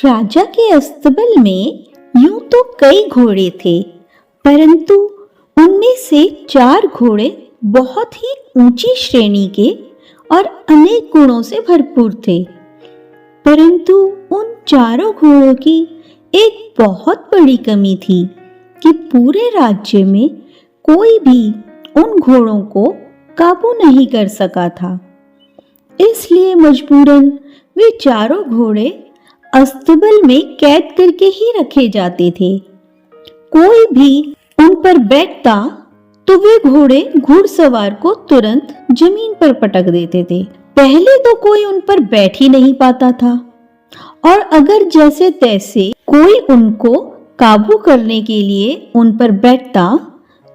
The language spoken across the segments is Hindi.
राजा के अस्तबल में यूं तो कई घोड़े थे, परंतु उनमें से 4 घोड़े बहुत ही ऊंची श्रेणी के और अनेक गुणों से भरपूर थे। परंतु उन चारों घोड़ों की एक बहुत बड़ी कमी थी कि पूरे राज्य में कोई भी उन घोड़ों को काबू नहीं कर सका था। इसलिए मजबूरन वे चारों घोड़े अस्तबल में कैद करके ही रखे जाते थे। कोई भी उन पर बैठता तो वे घोड़े घुड़सवार को तुरंत जमीन पर पटक देते थे। पहले तो कोई उन पर बैठ ही नहीं पाता था, और अगर जैसे तैसे कोई उनको काबू करने के लिए उन पर बैठता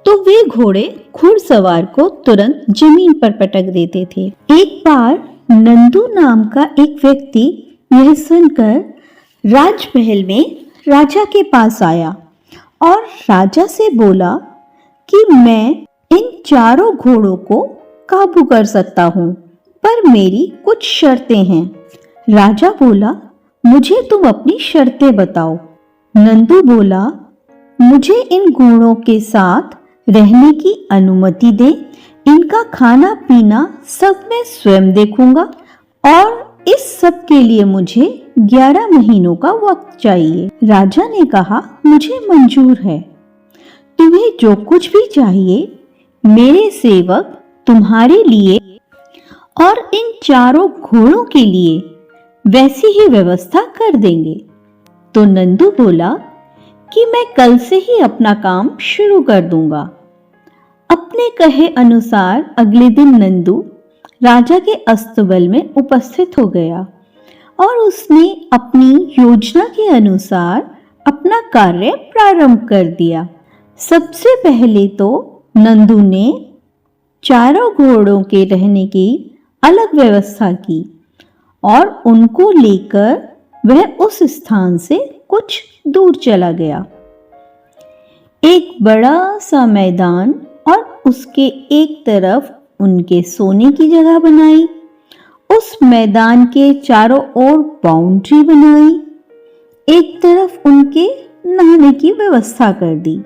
तो वे घोड़े घुड़सवार को तुरंत जमीन पर पटक देते थे। एक बार नंदू नाम का एक व्यक्ति यह सुनकर राजमहल में राजा के पास आया और राजा से बोला कि मैं इन चारों घोड़ों को काबू कर सकता हूँ, पर मेरी कुछ शर्तें हैं। राजा बोला, मुझे तुम अपनी शर्तें बताओ। नंदू बोला, मुझे इन घोड़ों के साथ रहने की अनुमति दे, इनका खाना पीना सब मैं स्वयं देखूंगा, और इस सब के लिए मुझे 11 महीनों का वक्त चाहिए। राजा ने कहा, मुझे मंजूर है, तुम्हें जो कुछ भी चाहिए मेरे सेवक तुम्हारे लिए और इन चारों घोड़ों के लिए वैसी ही व्यवस्था कर देंगे। तो नंदू बोला कि मैं कल से ही अपना काम शुरू कर दूंगा। अपने कहे अनुसार अगले दिन नंदू राजा के अस्तबल में उपस्थित हो गया और उसने अपनी योजना के अनुसार अपना कार्य प्रारंभ कर दिया। सबसे पहले तो नंदू ने चारों घोड़ों के रहने की अलग व्यवस्था की और उनको लेकर वह उस स्थान से कुछ दूर चला गया। एक बड़ा सा मैदान और उसके एक तरफ उनके सोने की जगह बनाई, उस मैदान के चारों ओर बाउंड्री बनाई, एक तरफ उनके नहाने की व्यवस्था कर दी।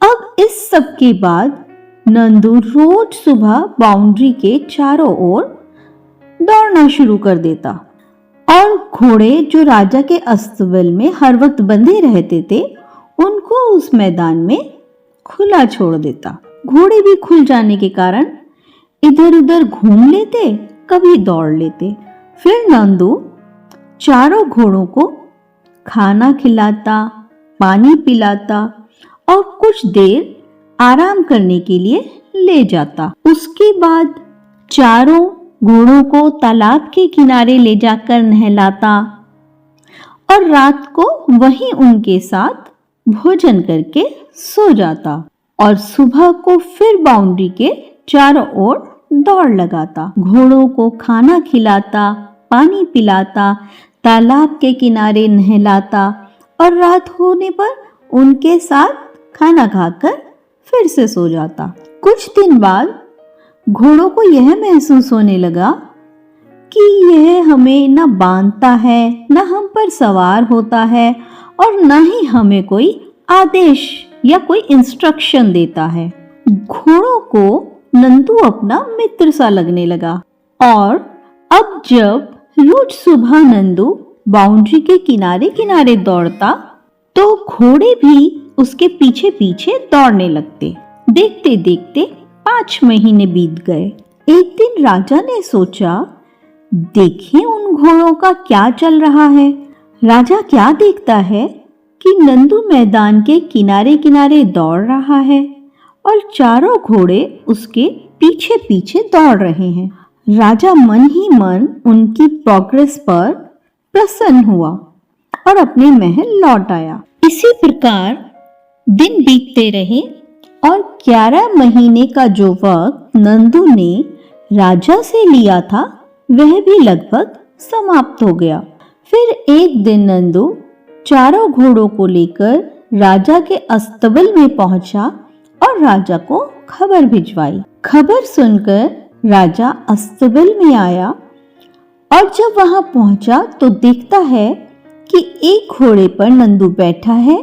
अब इस सब के बाद नंदू रोज सुबह बाउंड्री के चारों ओर दौड़ना शुरू कर देता और घोड़े जो राजा के अस्तबल में हर वक्त बंधे रहते थे उनको उस मैदान में खुला छोड़ देता। घोड़े भी खुल जाने के कारण इधर उधर घूम लेते, कभी दौड़ लेते। फिर नंदू चारों घोड़ों को खाना खिलाता, पानी पिलाता और कुछ देर आराम करने के लिए ले जाता। उसके बाद चारों घोड़ों को तालाब के किनारे ले जाकर नहलाता और रात को वहीं उनके साथ भोजन करके सो जाता और सुबह को फिर बाउंड्री के चारों ओर दौड़ लगाता। घोड़ों को खाना खिलाता, पानी पिलाता, तालाब के किनारे नहलाता और रात होने पर उनके साथ खाना खाकर फिर से सो जाता। कुछ दिन बाद घोड़ों को यह महसूस होने लगा कि यह हमें न बांधता है, न हम पर सवार होता है और न ही हमें कोई आदेश या कोई इंस्ट्रक्शन देता है। घोड़ों को नंदू अपना मित्र सा लगने लगा और अब जब रोज सुबह नंदू बाउंड्री के किनारे किनारे दौड़ता तो घोड़े भी उसके पीछे पीछे दौड़ने लगते। देखते देखते 5 महीने बीत गए। एक दिन राजा ने सोचा, देखें उन घोड़ों का क्या चल रहा है। राजा क्या देखता है कि नंदू मैदान के किनारे किनारे दौड़ रहा है और चारों घोड़े उसके पीछे पीछे दौड़ रहे हैं। राजा मन ही मन उनकी प्रोग्रेस पर प्रसन्न हुआ और अपने महल लौट आया। इसी प्रकार दिन बीतते रहे और 11 महीने का जो वक्त नंदू ने राजा से लिया था वह भी लगभग समाप्त हो गया। फिर एक दिन नंदू चारों घोड़ों को लेकर राजा के अस्तबल में पहुंचा और राजा को खबर भिजवाई। खबर सुनकर राजा अस्तबल में आया और जब वहां पहुंचा तो देखता है कि एक घोड़े पर नंदू बैठा है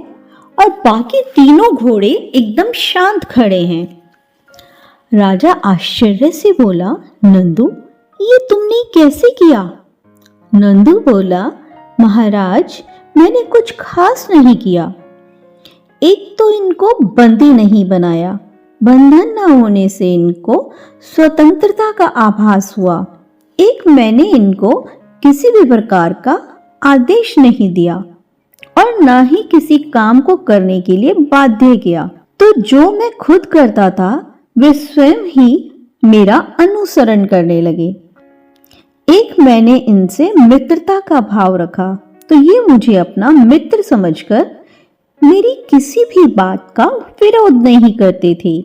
और बाकी तीनों घोड़े एकदम शांत खड़े हैं। राजा आश्चर्य से बोला, नंदू, ये तुमने कैसे किया? नंदू बोला, महाराज, मैंने कुछ खास नहीं किया। एक तो इनको बंदी नहीं बनाया, बंधन न होने से इनको स्वतंत्रता का आभास हुआ। एक, मैंने इनको किसी भी प्रकार का आदेश नहीं दिया और न ही किसी काम को करने के लिए बाध्य किया। तो जो मैं खुद करता था वे स्वयं ही मेरा अनुसरण करने लगे। एक, मैंने इनसे मित्रता का भाव रखा, तो ये मुझे अपना मित्र समझकर मेरी किसी भी बात का विरोध नहीं करते थे।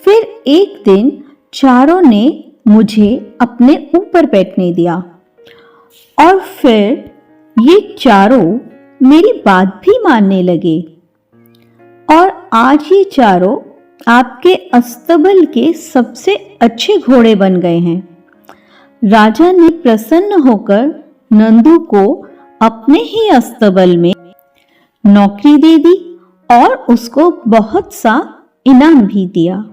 फिर एक दिन चारों ने मुझे अपने ऊपर बैठने दिया और फिर ये चारों मेरी बात भी मानने लगे और आज ये चारों आपके अस्तबल के सबसे अच्छे घोड़े बन गए हैं। राजा ने प्रसन्न होकर नंदू को अपने ही अस्तबल में नौकरी दे दी और उसको बहुत सा इनाम भी दिया।